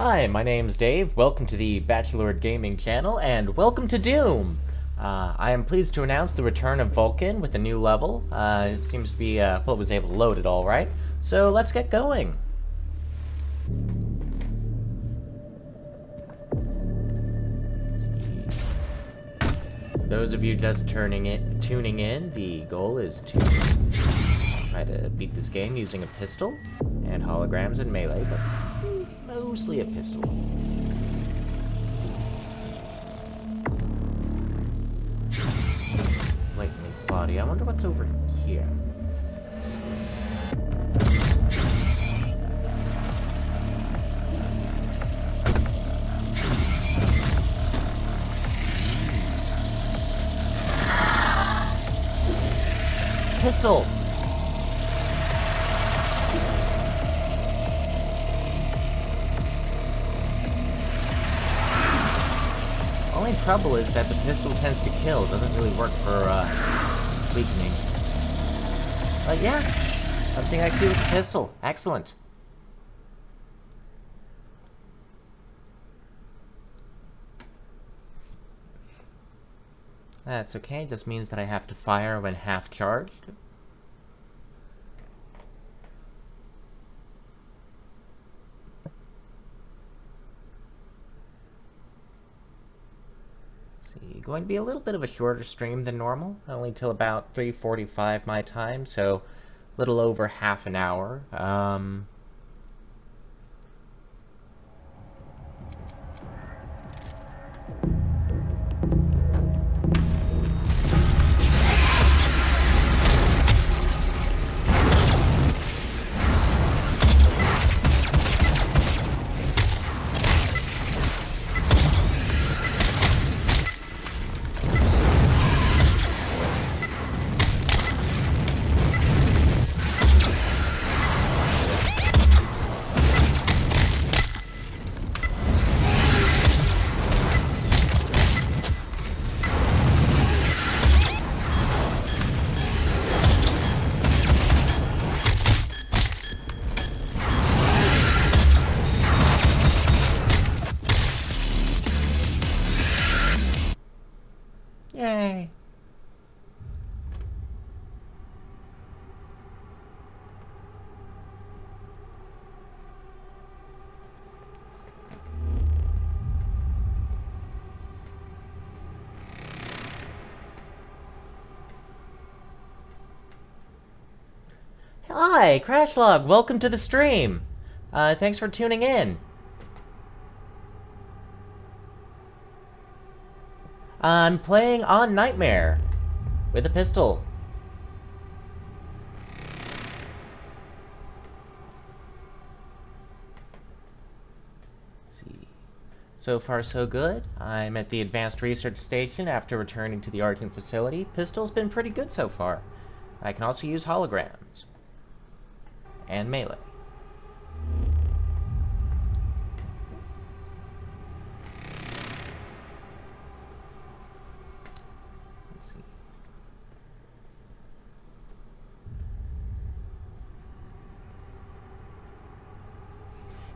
Hi, my name's Dave. Welcome to the Bachelord Gaming channel, and welcome to Doom! I am pleased to announce the return of Vulcan with a new level. It seems to be, well, it was able to load it all right. So let's get going! Those of you just tuning in, the goal is to try to beat this game using a pistol and holograms and melee, but mostly a pistol. Blatantly body. I wonder what's over here. Pistol! Only trouble is that the pistol tends to kill. It doesn't really work for, weakening. But yeah, something I can do with the pistol. Excellent. That's okay, just means that I have to fire when half charged. Going to be a little bit of a shorter stream than normal, only till about 3:45 my time, so a little over half an hour. Yay! Hi, Crashlog! Welcome to the stream! Thanks for tuning in. I'm playing on Nightmare with a pistol. Let's see. So far, so good. I'm at the Advanced Research Station after returning to the Argent facility. Pistol's been pretty good so far. I can also use holograms and melee.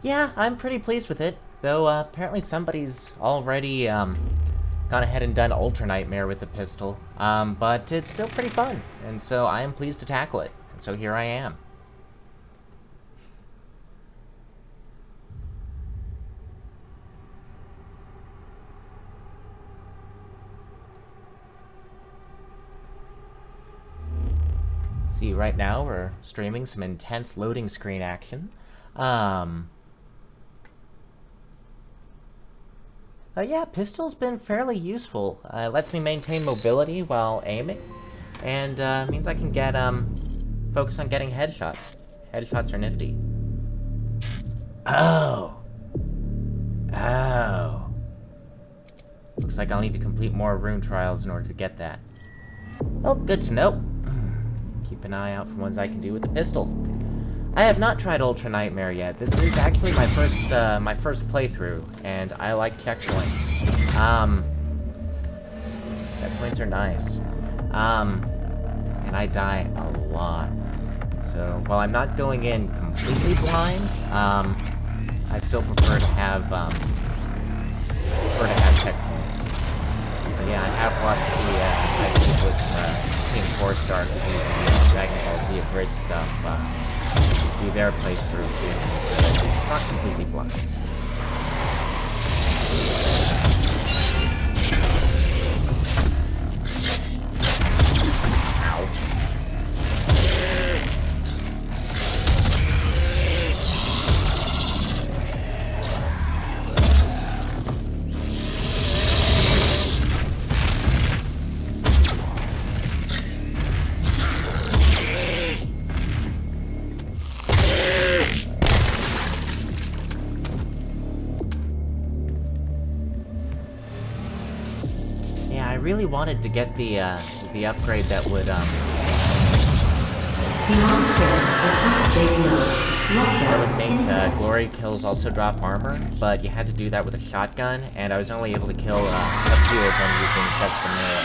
Yeah, I'm pretty pleased with it, though apparently somebody's already gone ahead and done Ultra Nightmare with the pistol, but it's still pretty fun, and so I am pleased to tackle it, and so here I am. See, right now we're streaming some intense loading screen action. Yeah, pistol's been fairly useful. It lets me maintain mobility while aiming, and means I can get focus on getting headshots. Headshots are nifty. Oh! Oh! Looks like I'll need to complete more rune trials in order to get that. Well, good to know. Keep an eye out for ones I can do with the pistol. I have not tried Ultra Nightmare yet. This is actually my first playthrough, and I like checkpoints. Checkpoints are nice. And I die a lot. So while I'm not going in completely blind, I still prefer to have checkpoints. But yeah, I have watched the people with Team 4-Star who do the Dragon Ball Z Abridged stuff do their playthrough too. So it's not completely blind. I really wanted to get the upgrade that would make glory kills also drop armor, but you had to do that with a shotgun, and I was only able to kill a few of them using just the melee.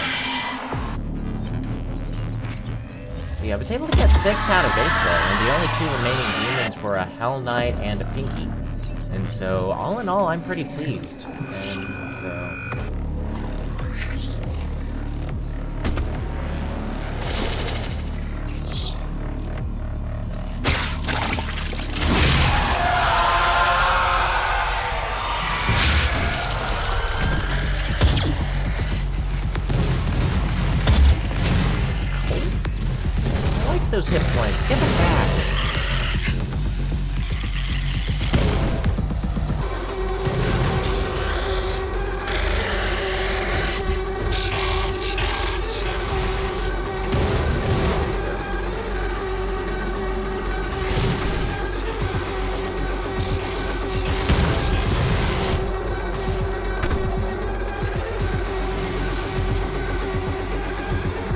Yeah, I was able to get 6 out of 8 though, and the only 2 remaining demons were a Hell Knight and a Pinky. And so, all in all, I'm pretty pleased. And so... those hit points. Get them back.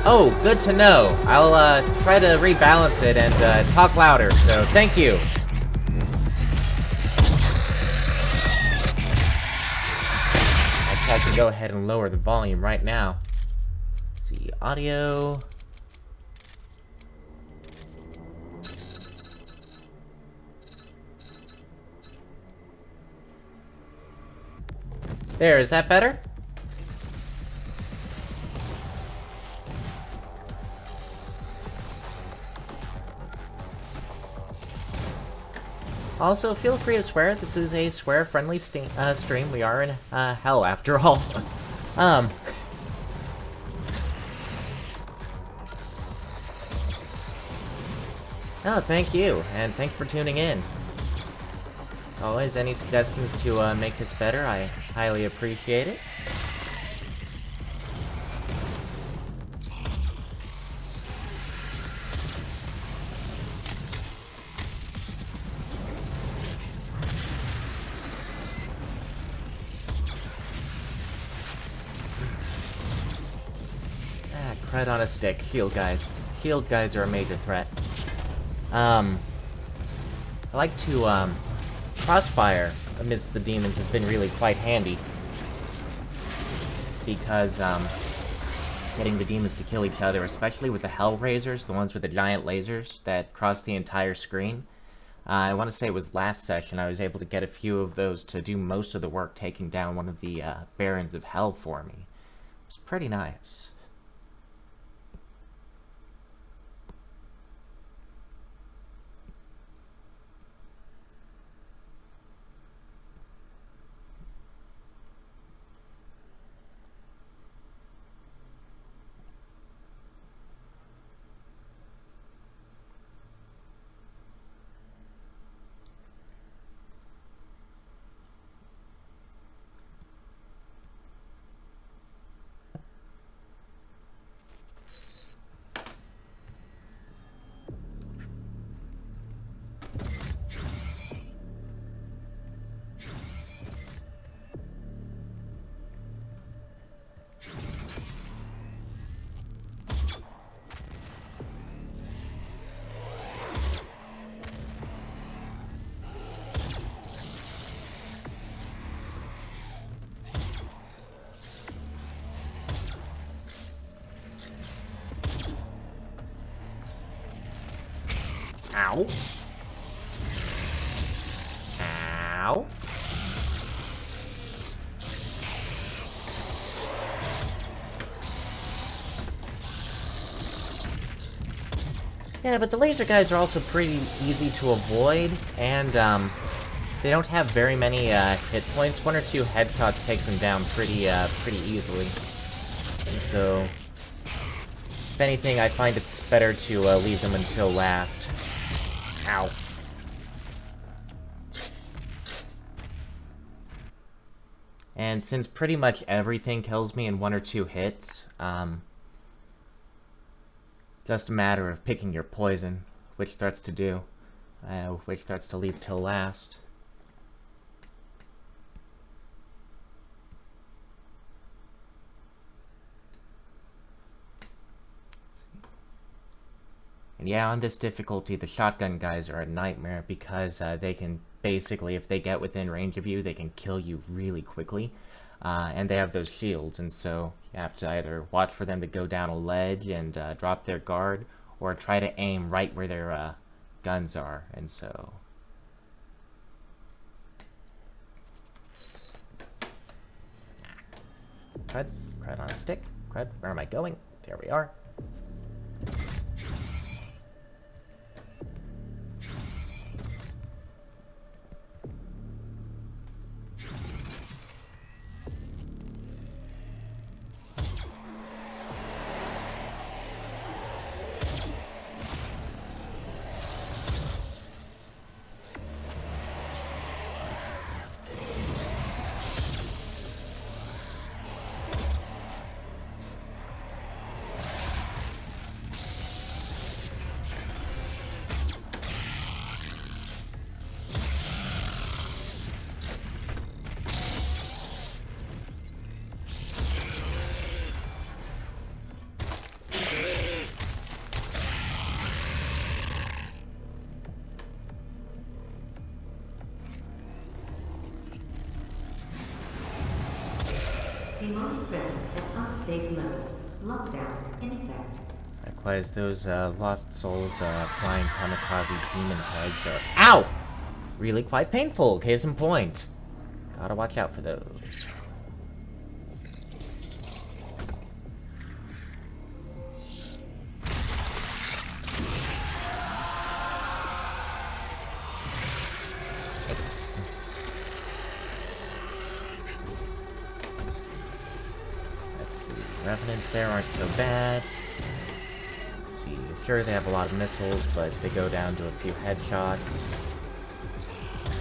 Oh, good to know. I'll try to rebalance it and talk louder, so thank you. I can go ahead and lower the volume right now. Let's see, audio. There, is that better? Also, feel free to swear. This is a swear-friendly stream. We are in hell, after all. Oh, thank you, and thanks for tuning in. Always, any suggestions to make this better, I highly appreciate it. Cred on a stick. Shield guys. Shield guys are a major threat. I like to, crossfire amidst the demons has been really quite handy. Because, getting the demons to kill each other, especially with the Hellraisers, the ones with the giant lasers that cross the entire screen. I want to say it was last session I was able to get a few of those to do most of the work taking down one of the, Barons of Hell for me. It was pretty nice. Ow. Ow. Yeah, but the laser guys are also pretty easy to avoid, and they don't have very many hit points. 1 or 2 headshots takes them down pretty easily. And so, if anything, I find it's better to leave them until last. Ow. And since pretty much everything kills me in 1 or 2 hits, it's just a matter of picking your poison, which threats to do, which threats to leave till last. And yeah, on this difficulty, the shotgun guys are a nightmare because they can basically, if they get within range of you, they can kill you really quickly. And they have those shields, and so you have to either watch for them to go down a ledge and drop their guard, or try to aim right where their guns are, and so... Cred on a stick. Cred, where am I going? There we are. Demonic presence at unsafe levels. Lockdown in effect. Likewise, those lost souls flying kamikaze demon heads are... Ow! Really quite painful, case in point. Gotta watch out for those. Revenants there aren't so bad. Let's see, sure they have a lot of missiles, but they go down to a few headshots. Let's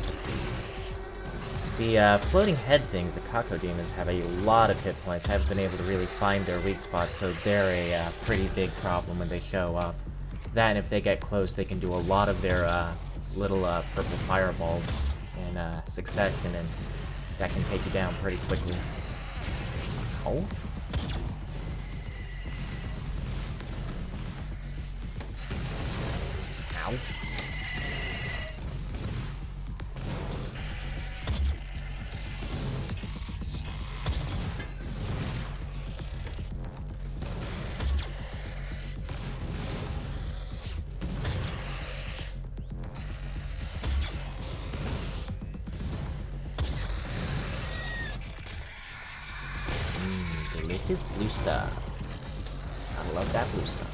see. The floating head things, the Kako demons, have a lot of hit points. I haven't been able to really find their weak spots, so they're a pretty big problem when they show up. That, and if they get close, they can do a lot of their little purple fireballs in succession, and that can take you down pretty quickly. Oh? Ow. Delicious blue stuff. I love that blue stuff.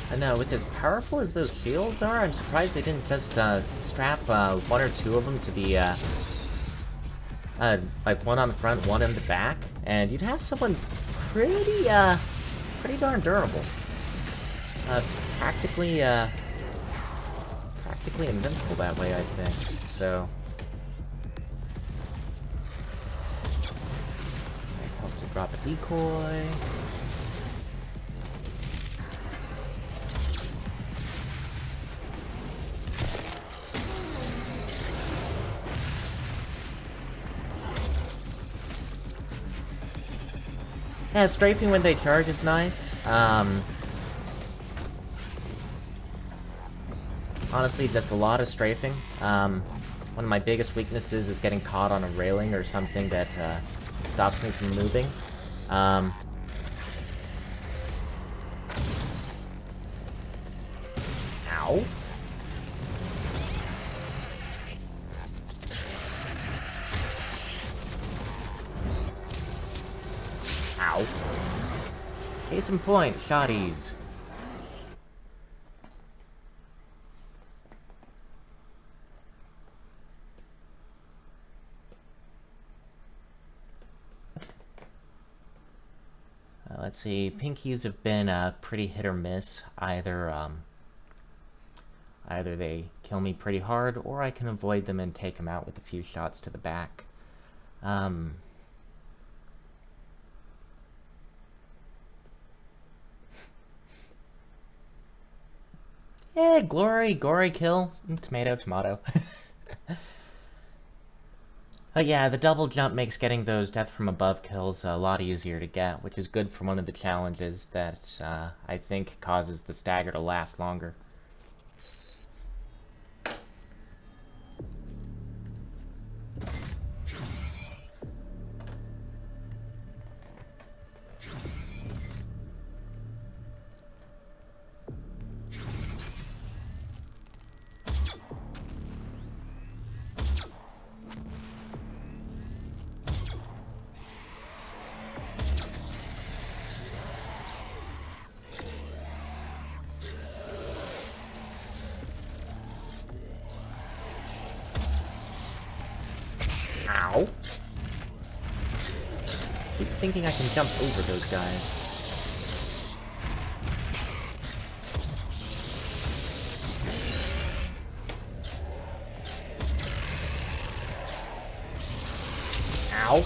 I know, with as powerful as those shields are, I'm surprised they didn't just strap 1 or 2 of them to the like one on the front, one in the back, and you'd have someone pretty darn durable. Practically invincible that way, I think. So might help to drop a decoy. Yeah, strafing when they charge is nice. honestly just a lot of strafing. One of my biggest weaknesses is getting caught on a railing or something that stops me from moving. Ow. Ow. Case in point, shotties. Let's see, pinkies have been pretty hit or miss. Either they kill me pretty hard, or I can avoid them and take them out with a few shots to the back. Yeah, gory kill, tomato, tomato. But yeah, the double jump makes getting those death from above kills a lot easier to get, which is good for one of the challenges that I think causes the stagger to last longer. Ow! I keep thinking I can jump over those guys. Ow!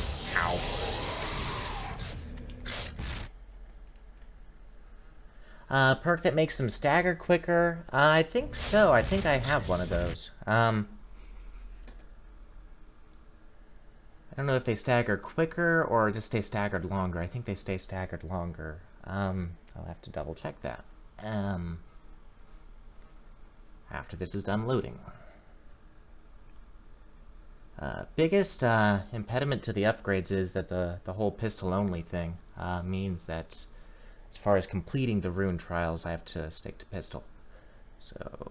Ow. Perk that makes them stagger quicker? I think so. I think I have one of those. I don't know if they stagger quicker or just stay staggered longer. I think they stay staggered longer. I'll have to double check that. After this is done loading. Biggest impediment to the upgrades is that the whole pistol-only thing means that as far as completing the rune trials, I have to stick to pistol. So...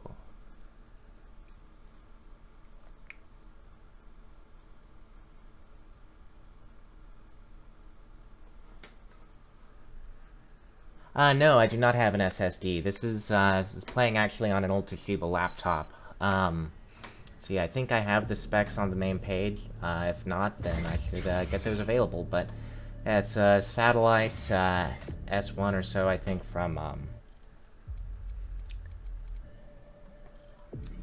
no, I do not have an SSD. This is playing actually on an old Toshiba laptop. See, I think I have the specs on the main page. If not, then I should get those available. But yeah, it's a satellite S1 or so, I think, from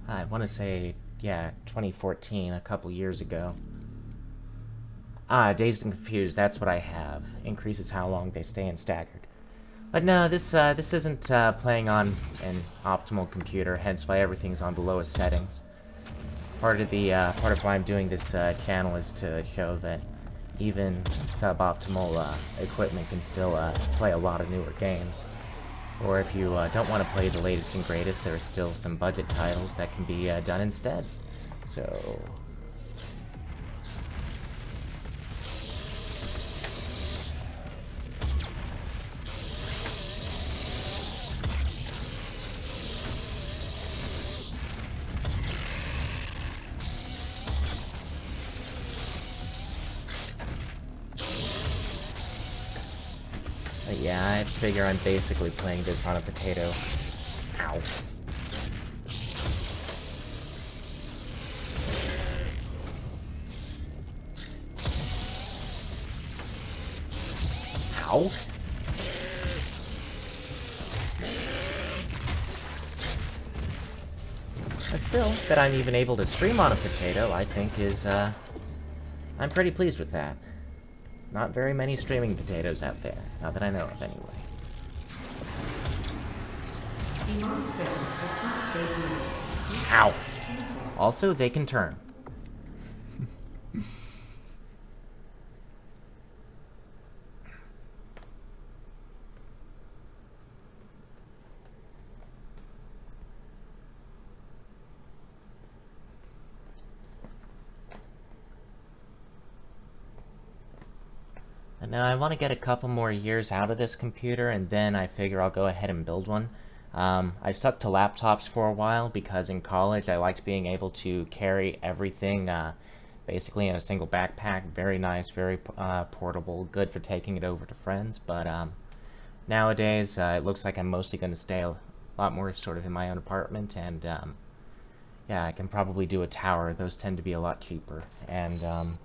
I want to say, yeah, 2014, a couple years ago. Dazed and Confused. That's what I have. Increases how long they stay in staggered. But no, this isn't playing on an optimal computer, hence why everything's on the lowest settings. Part of why I'm doing this channel is to show that even suboptimal equipment can still play a lot of newer games. Or if you don't want to play the latest and greatest, there are still some budget titles that can be done instead. So... But yeah, I figure I'm basically playing this on a potato. Ow. Ow. But still, that I'm even able to stream on a potato, I think is, I'm pretty pleased with that. Not very many streaming potatoes out there, not that I know of, anyway. Ow! Also, they can turn. But no, I want to get a couple more years out of this computer, and then I figure I'll go ahead and build one. I stuck to laptops for a while because in college I liked being able to carry everything basically in a single backpack. Very nice, very portable, good for taking it over to friends. But nowadays it looks like I'm mostly going to stay a lot more sort of in my own apartment, and yeah, I can probably do a tower. Those tend to be a lot cheaper, and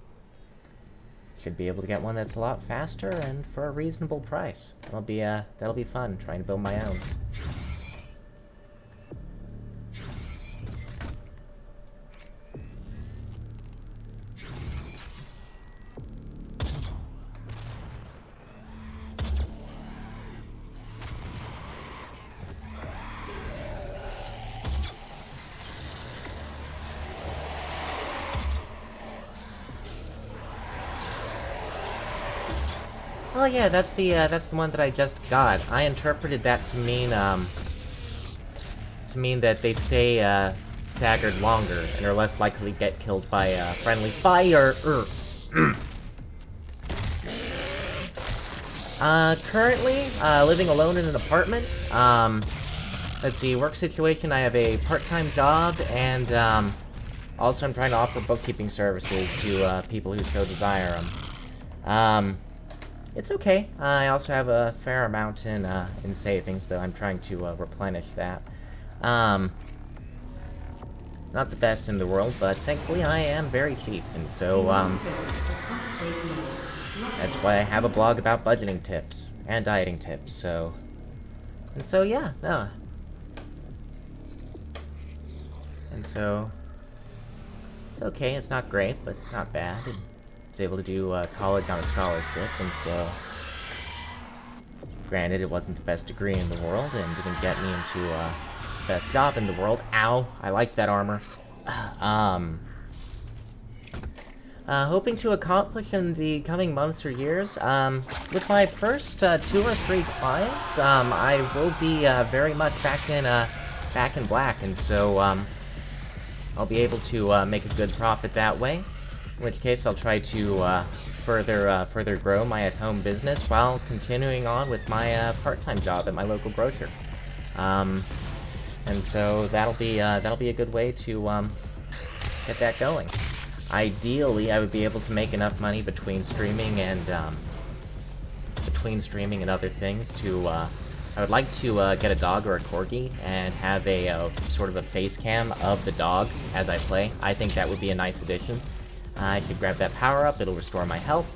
should be able to get one that's a lot faster and for a reasonable price. That'll be fun trying to build my own. Oh yeah, that's the one that I just got. I interpreted that to mean that they stay staggered longer and are less likely to get killed by friendly fire. Currently living alone in an apartment. Let's see, work situation. I have a part-time job, and also I'm trying to offer bookkeeping services to people who so desire them. It's okay. I also have a fair amount in savings, though I'm trying to replenish that. It's not the best in the world, but thankfully I am very cheap, and so that's why I have a blog about budgeting tips and dieting tips. So yeah, no. And so it's okay. It's not great, but not bad. And was able to do college on a scholarship, and so granted it wasn't the best degree in the world and didn't get me into the best job in the world. Ow, I liked that armor. Hoping to accomplish in the coming months or years, with my first 2 or 3 clients, I will be very much back in black, and so I'll be able to make a good profit that way. In which case, I'll try to further grow my at-home business while continuing on with my part-time job at my local grocer. And so that'll be a good way to get that going. Ideally, I would be able to make enough money between streaming and other things to. I would like to get a dog or a corgi and have a sort of a face cam of the dog as I play. I think that would be a nice addition. I could grab that power up, it'll restore my health.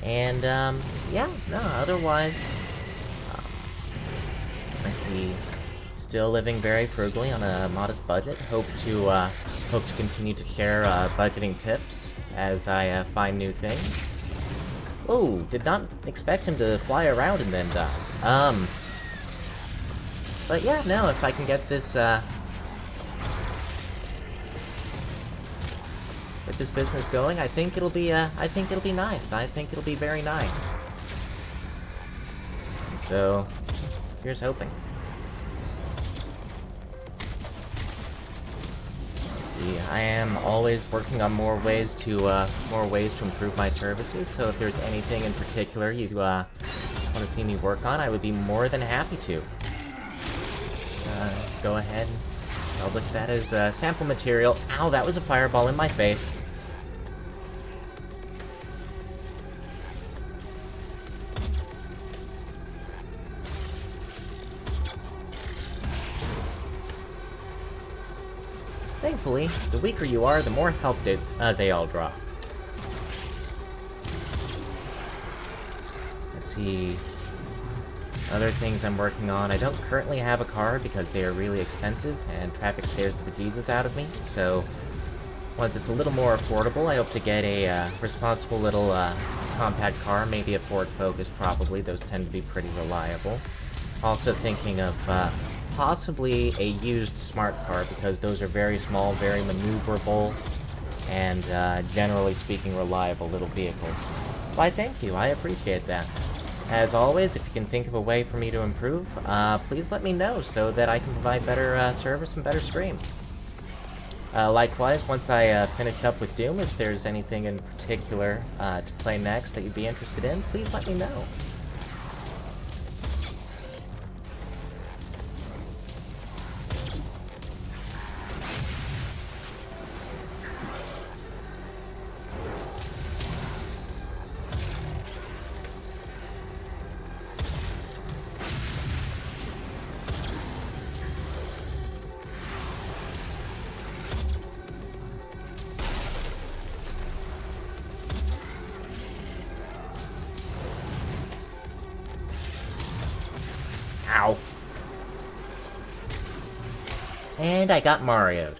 And, yeah, no, otherwise, let's see, still living very frugally on a modest budget. Hope to continue to share, budgeting tips as I, find new things. Oh, did not expect him to fly around and then die. But yeah, no, if I can get this, business going, I think it'll be nice. I think it'll be very nice. And so, here's hoping. See, I am always working on more ways to improve my services. So if there's anything in particular you want to see me work on, I would be more than happy to. Go ahead and publish that as sample material. Ow, that was a fireball in my face. Thankfully, the weaker you are, the more help they all drop. Let's see. Other things I'm working on. I don't currently have a car because they are really expensive and traffic scares the bejesus out of me. So, once it's a little more affordable, I hope to get a responsible little compact car, maybe a Ford Focus probably. Those tend to be pretty reliable. Also thinking of possibly a used smart car, because those are very small, very maneuverable, and generally speaking reliable little vehicles. Why, thank you, I appreciate that. As always, if you can think of a way for me to improve, please let me know so that I can provide better service and better stream. Likewise, once I finish up with Doom, if there's anything in particular to play next that you'd be interested in, please let me know. Ow. And I got Mario'd.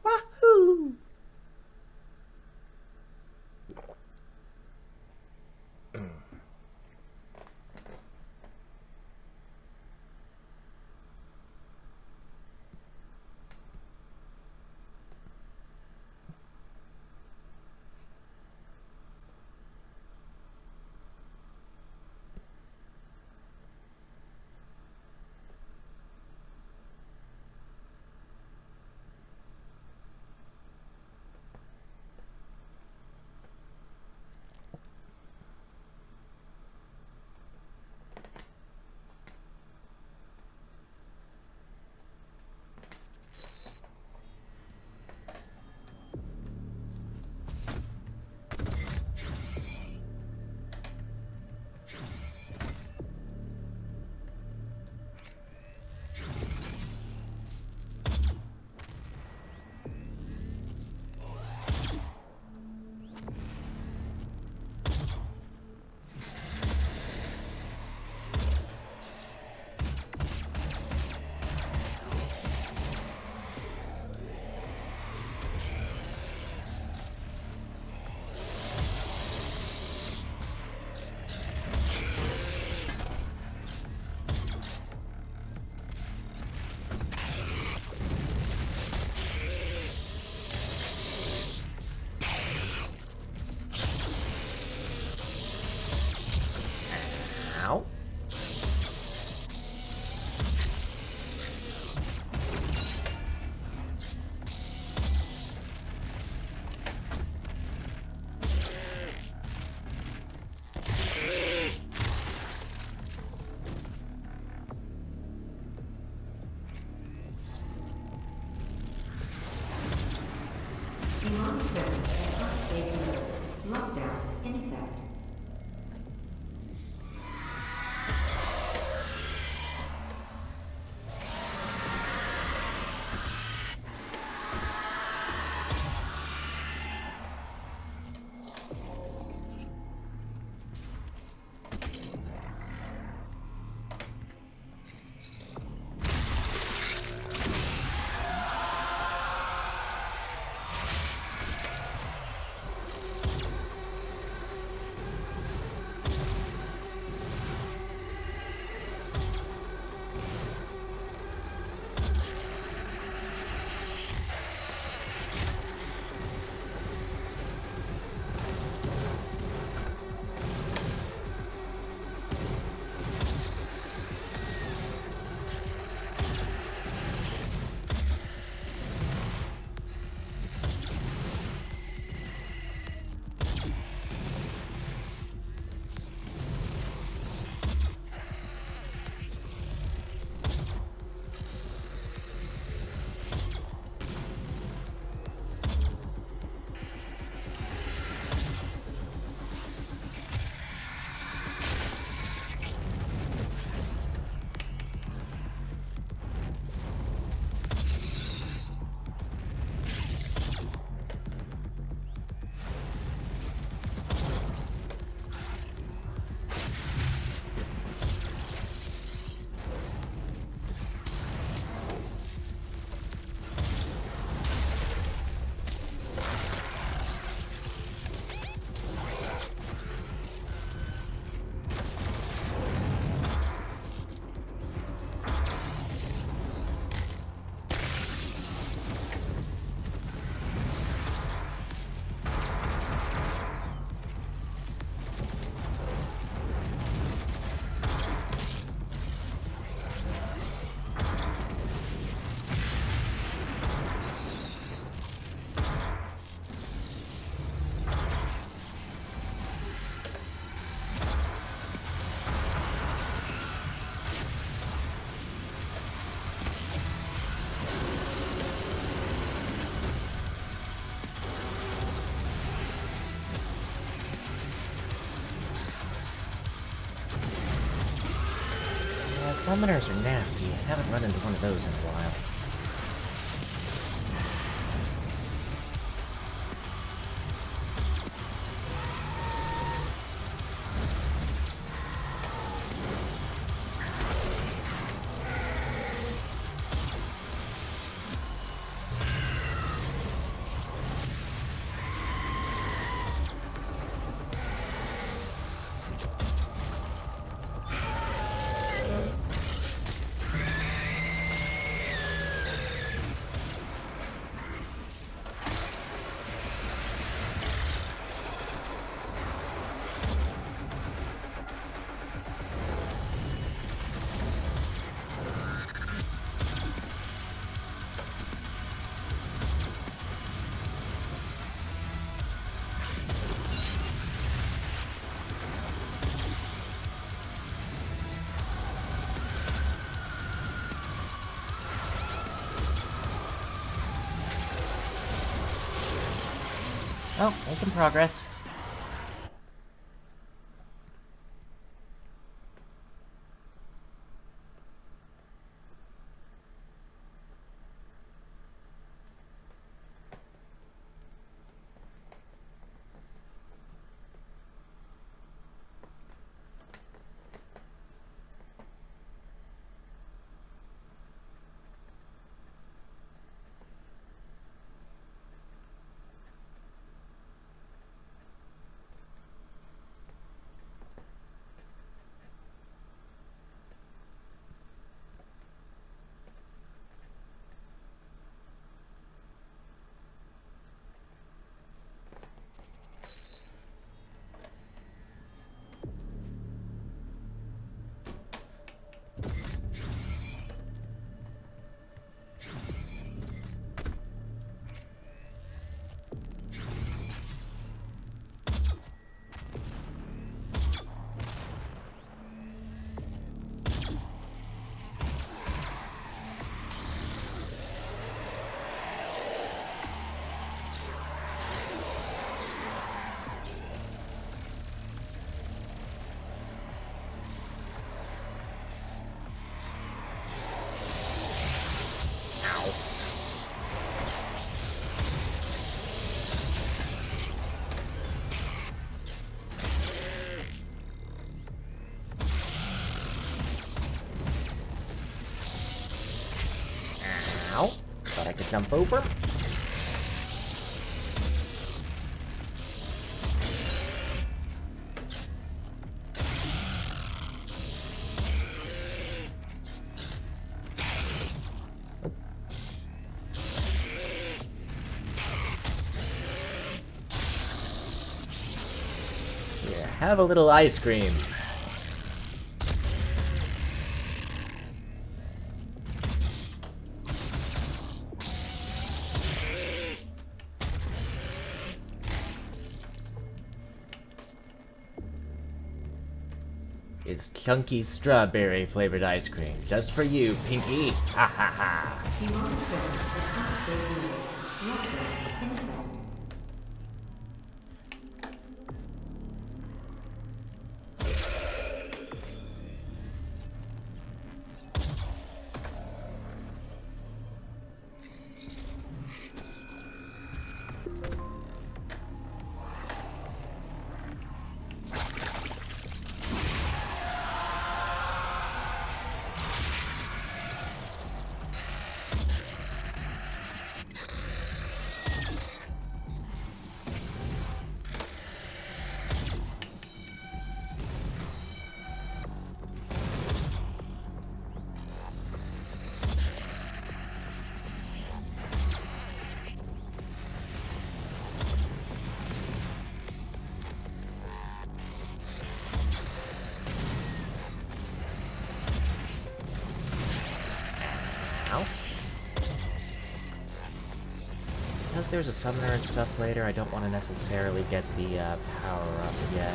Wahoo! Ow. Demonic presence at unsafe level. Lockdown in effect. Summoners are nasty. I haven't run into one of those in a while. Oh, making progress. Ow. Thought I could jump over. Yeah, have a little ice cream. It's chunky strawberry flavored ice cream, just for you, Pinky. Ha ha ha. Demonic presence cannot save the world. Lockdown in effect. Because there's a summoner and stuff later, I don't want to necessarily get the power up yet.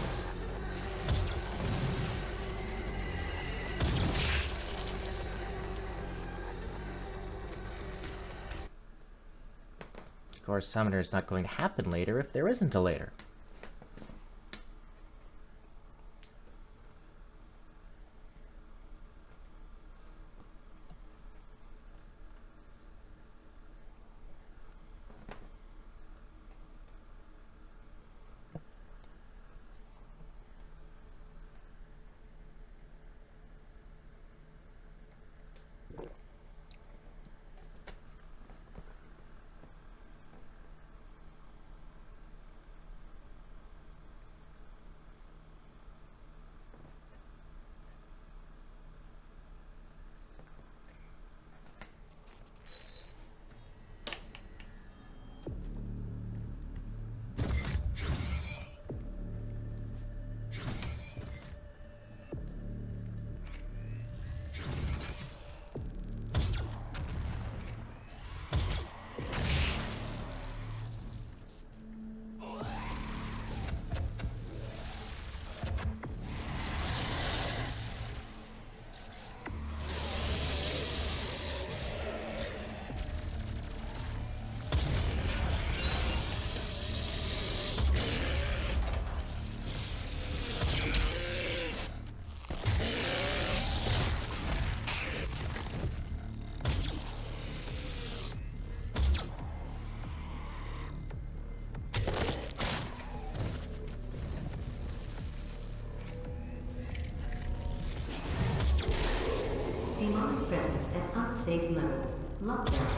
Of course, summoner is not going to happen later if there isn't a later. presence at unsafe levels. Lockdown in effect.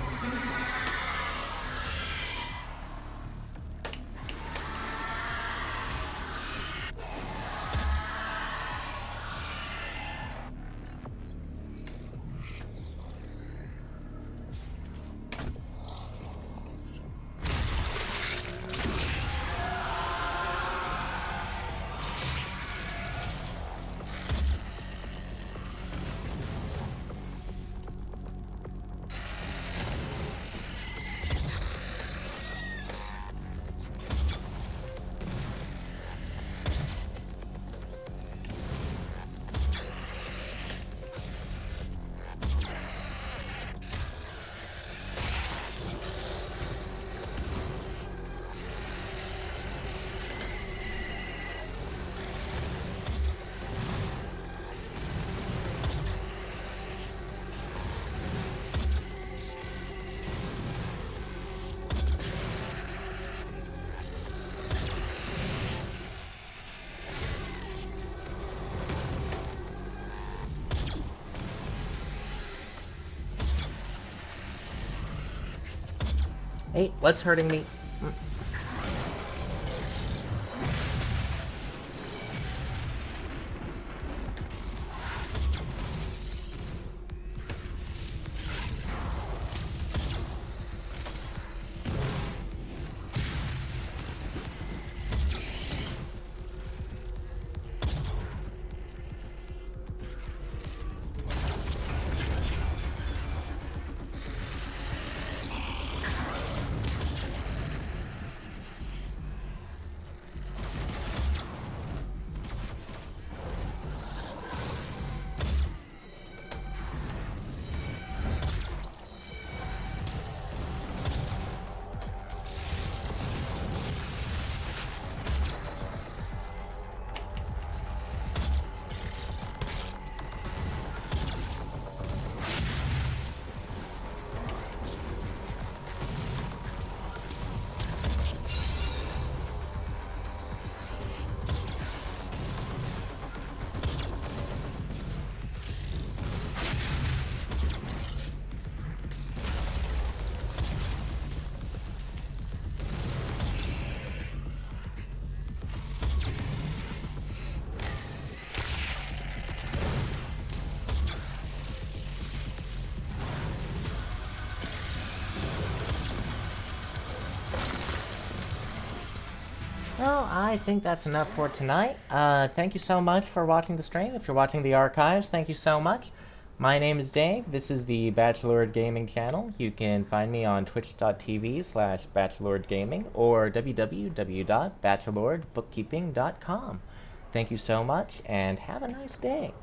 Hey, what's hurting me? Well, I think that's enough for tonight. Thank you so much for watching the stream. If you're watching the archives, thank you so much. My name is Dave. This is the Bachelord Gaming channel. You can find me on twitch.tv/bachelordgaming or www.bachelordbookkeeping.com. Thank you so much, and have a nice day.